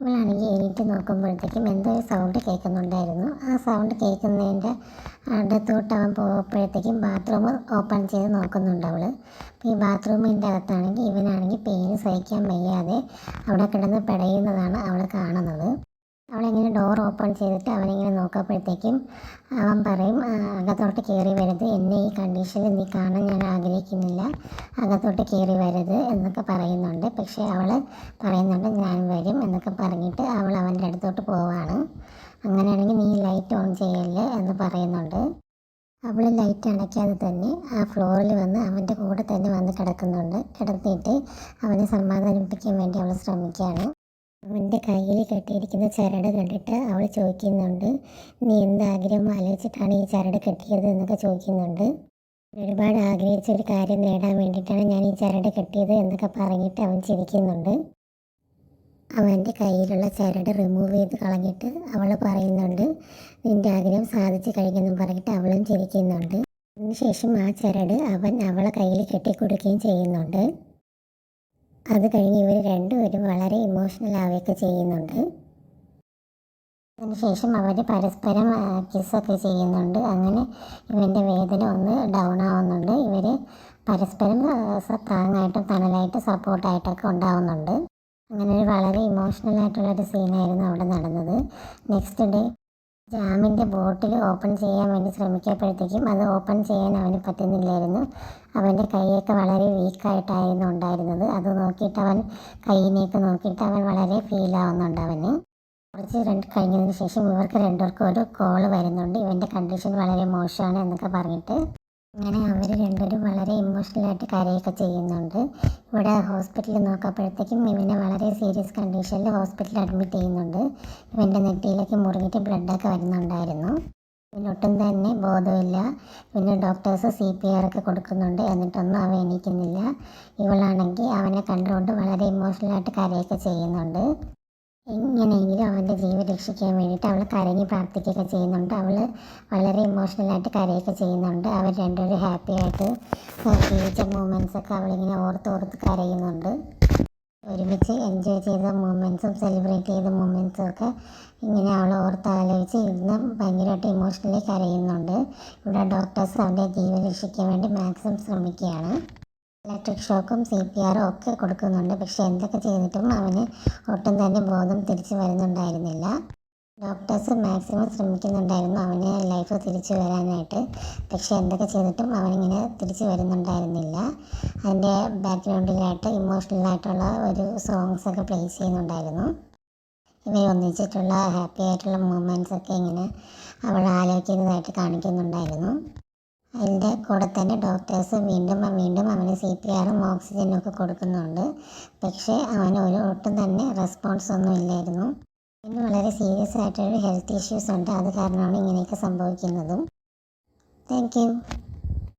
ഇവളാണെങ്കിൽ എണീറ്റ് നോക്കുമ്പോഴത്തേക്കും എന്തോ ഒരു സൗണ്ട് കേൾക്കുന്നുണ്ടായിരുന്നു. ആ സൗണ്ട് കേൾക്കുന്നതിൻ്റെ അടുത്തോട്ട് അവൻ പോകുമ്പോഴത്തേക്കും ബാത്റൂം ഓപ്പൺ ചെയ്ത് നോക്കുന്നുണ്ട് അവൾ. അപ്പോൾ ഈ ബാത്റൂമിൻ്റെ അകത്താണെങ്കിൽ ഇവനാണെങ്കിൽ പെയിൻ സഹിക്കാൻ വയ്യാതെ അവിടെ കിടന്ന് പിടയുന്നതാണ് അവൾ കാണുന്നത്. അവളിങ്ങനെ ഡോർ ഓപ്പൺ ചെയ്തിട്ട് അവനിങ്ങനെ നോക്കുമ്പോഴത്തേക്കും അവൻ പറയും, അകത്തോട്ട് കയറി വരരുത്, എന്നെ ഈ കണ്ടീഷനിൽ നീ കാണാൻ ഞാൻ ആഗ്രഹിക്കുന്നില്ല, അകത്തോട്ട് കയറി വരരുത് എന്നൊക്കെ പറയുന്നുണ്ട്. പക്ഷേ അവൾ പറയുന്നുണ്ട് ഞാൻ വരും എന്നൊക്കെ പറഞ്ഞിട്ട് അവൾ അവൻ്റെ അടുത്തോട്ട് പോവാണ്. അങ്ങനെയാണെങ്കിൽ നീ ലൈറ്റ് ഓൺ ചെയ്യല്ലേ എന്ന് പറയുന്നുണ്ട്. അവൾ ലൈറ്റ് അണയ്ക്കാതെ തന്നെ ആ ഫ്ലോറിൽ വന്ന് അവൻ്റെ കൂടെ തന്നെ വന്ന് കിടത്തിയിട്ട് അവനെ സമാധാനിപ്പിക്കാൻ വേണ്ടി അവൾ ശ്രമിക്കുകയാണ്. അവൻ്റെ കയ്യിൽ കെട്ടിയിരിക്കുന്ന ചരട് കണ്ടിട്ട് അവൾ ചോദിക്കുന്നുണ്ട്, നീ എന്താഗ്രഹം ആലോചിച്ചിട്ടാണ് ഈ ചരട് കെട്ടിയത് എന്നൊക്കെ ചോദിക്കുന്നുണ്ട്. ഒരുപാട് ആഗ്രഹിച്ച ഒരു കാര്യം നേടാൻ വേണ്ടിയിട്ടാണ് ഞാൻ ഈ ചരട് കെട്ടിയത് എന്നൊക്കെ പറഞ്ഞിട്ട് അവൻ ചിരിക്കുന്നുണ്ട്. അവൻ്റെ കയ്യിലുള്ള ചരട് റിമൂവ് ചെയ്ത് കളഞ്ഞിട്ട് അവൾ പറയുന്നുണ്ട്, നിൻ്റെ ആഗ്രഹം സാധിച്ചു കഴിഞ്ഞെന്നും പറഞ്ഞിട്ട് അവളും ചിരിക്കുന്നുണ്ട്. അതിനുശേഷം ആ ചരട് അവൻ അവളെ കയ്യിൽ കെട്ടിക്കൊടുക്കുകയും ചെയ്യുന്നുണ്ട്. അത് കഴിഞ്ഞ് ഇവർ രണ്ടുപേരും വളരെ ഇമോഷണൽ ആവുകയൊക്കെ ചെയ്യുന്നുണ്ട്. അതിനുശേഷം അവർ പരസ്പരം കിസ്സൊക്കെ ചെയ്യുന്നുണ്ട്. അങ്ങനെ ഇവൻ്റെ വേദന ഒന്ന് ഡൗൺ ആവുന്നുണ്ട്. ഇവർ പരസ്പരം താങ്ങായിട്ടും തണലായിട്ടും സപ്പോർട്ടായിട്ടൊക്കെ ഉണ്ടാവുന്നുണ്ട്. അങ്ങനെ ഒരു വളരെ ഇമോഷണൽ ആയിട്ടുള്ളൊരു സീനായിരുന്നു അവിടെ നടന്നത്. നെക്സ്റ്റ് ഡേ ജാമിൻ്റെ ബോട്ടിൽ ഓപ്പൺ ചെയ്യാൻ വേണ്ടി ശ്രമിക്കപ്പോഴത്തേക്കും അത് ഓപ്പൺ ചെയ്യാൻ അവന് പറ്റുന്നില്ലായിരുന്നു. അവൻ്റെ കൈയൊക്കെ വളരെ വീക്കായിട്ടായിരുന്നു ഉണ്ടായിരുന്നത്. അത് നോക്കിയിട്ട് അവൻ കൈയിനെയൊക്കെ നോക്കിയിട്ട് അവൻ വളരെ ഫീലാവുന്നുണ്ട്. അവന് കുറച്ച് കഴിഞ്ഞതിന് ശേഷം ഇവർക്ക് രണ്ടുപേർക്കും ഒരു കോൾ വരുന്നുണ്ട്, ഇവൻ്റെ കണ്ടീഷൻ വളരെ മോശമാണ് എന്നൊക്കെ പറഞ്ഞിട്ട്. അങ്ങനെ അവർ രണ്ടുപേരും വളരെ ഇമോഷണലായിട്ട് കരയൊക്കെ ചെയ്യുന്നുണ്ട്. ഇവിടെ ഹോസ്പിറ്റലിൽ നോക്കുമ്പോഴത്തേക്കും ഇവനെ വളരെ സീരിയസ് കണ്ടീഷനിൽ ഹോസ്പിറ്റലിൽ അഡ്മിറ്റ് ചെയ്യുന്നുണ്ട്. ഇവൻ്റെ നെറ്റിയിലേക്ക് മുറിഞ്ഞിട്ട് ബ്ലഡൊക്കെ വരുന്നുണ്ടായിരുന്നു. ഇവനൊട്ടും തന്നെ ബോധമില്ല. പിന്നെ ഡോക്ടേഴ്സ് CPR ഒക്കെ കൊടുക്കുന്നുണ്ട്, എന്നിട്ടൊന്നും അവൻ എണീക്കുന്നില്ല. ഇവളാണെങ്കിൽ അവനെ കണ്ടുകൊണ്ട് വളരെ ഇമോഷണലായിട്ട് കരയൊക്കെ ചെയ്യുന്നുണ്ട്. എങ്ങനെയെങ്കിലും അവൻ്റെ ജീവൻ രക്ഷിക്കാൻ വേണ്ടിയിട്ട് അവൾ കരഞ്ഞ് പ്രാർത്ഥിക്കുകയൊക്കെ ചെയ്യുന്നുണ്ട്. അവൾ വളരെ ഇമോഷണലായിട്ട് കരയൊക്കെ ചെയ്യുന്നുണ്ട്. അവർ രണ്ടുപേരും ഹാപ്പി ആയിട്ട് ജീവിച്ച മൂമെൻറ്റ്സൊക്കെ അവളിങ്ങനെ ഓർത്ത് കരയുന്നുണ്ട്. ഒരുമിച്ച് എൻജോയ് ചെയ്ത മൂമെൻറ്റ്സും സെലിബ്രേറ്റ് ചെയ്ത മൂമെൻറ്റ്സും ഒക്കെ ഇങ്ങനെ അവൾ ആലോചിച്ച് ഇന്ന് ഭയങ്കരമായിട്ട് ഇമോഷണലി കരയുന്നുണ്ട്. ഇവിടെ ഡോക്ടേഴ്സ് അവൻ്റെ ജീവൻ രക്ഷിക്കാൻ വേണ്ടി മാക്സിമം ശ്രമിക്കുകയാണ്. ഇലക്ട്രിക് ഷോക്കും CPR ഒക്കെ കൊടുക്കുന്നുണ്ട്. പക്ഷെ എന്തൊക്കെ ചെയ്തിട്ടും അവന് ഒട്ടും തന്നെ ബോധം തിരിച്ചു വരുന്നുണ്ടായിരുന്നില്ല. ഡോക്ടേഴ്സ് മാക്സിമം ശ്രമിക്കുന്നുണ്ടായിരുന്നു അവന് ലൈഫ് തിരിച്ചു വരാനായിട്ട്. പക്ഷെ എന്തൊക്കെ ചെയ്തിട്ടും അവനിങ്ങനെ തിരിച്ചു വരുന്നുണ്ടായിരുന്നില്ല. അതിൻ്റെ ബാക്ക്ഗ്രൗണ്ടിലായിട്ട് ഇമോഷണലായിട്ടുള്ള ഒരു സോങ്സൊക്കെ പ്ലേസ് ചെയ്യുന്നുണ്ടായിരുന്നു. ഇവർ ഒന്നിച്ചിട്ടുള്ള ഹാപ്പി ആയിട്ടുള്ള മൂമെൻറ്റ്സൊക്കെ ഇങ്ങനെ അവൾ ആലോചിക്കുന്നതായിട്ട് കാണിക്കുന്നുണ്ടായിരുന്നു. അതിൻ്റെ കൂടെ തന്നെ ഡോക്ടേഴ്സ് വീണ്ടും അവന് CPRും ഓക്സിജനും ഒക്കെ കൊടുക്കുന്നുണ്ട്. പക്ഷേ അവന് ഒട്ടും തന്നെ റെസ്പോൺസ് ഒന്നും ഇല്ലായിരുന്നു. പിന്നെ വളരെ സീരിയസ് ആയിട്ടൊരു ഹെൽത്ത് ഇഷ്യൂസ് ഉണ്ട്. അത് കാരണമാണ് ഇങ്ങനെയൊക്കെ സംഭവിക്കുന്നതും. Thank you.